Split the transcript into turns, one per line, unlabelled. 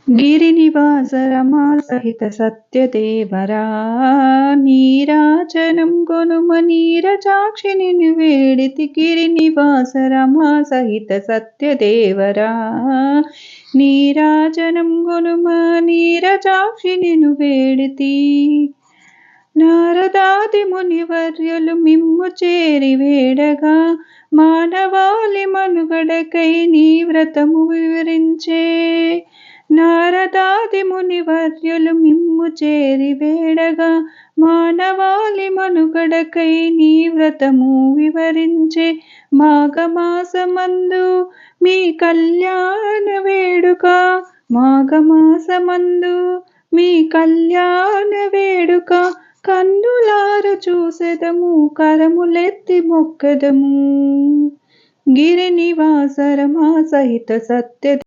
గిరినివాస రమా సహిత సత్యదేవరా నీరాజనం గొనుమ నీరజాక్షి నిన్ను వేడితి గిరినివాస రమా సహిత సత్యదేవరా నీరాజనం గొనుమ నీరజాక్షి నిన్ను వేడితి నారదాది మునివర్యులు మిమ్ము చేరి వేడగా మానవాళి మనుగడకై నీ వ్రతము వివరించే నారదాది మునివర్యులు మిమ్ము చేరి వేడగా మానవాళి మనుగడకై నీ వ్రతము వివరించే మాఘమాసమందు మీ కళ్యాణ వేడుక మాఘమాసమందు మీ కళ్యాణ వేడుక కన్నులార చూసెదము కరములెత్తి మొక్కదము గిరినివాస రమా సహిత సత్య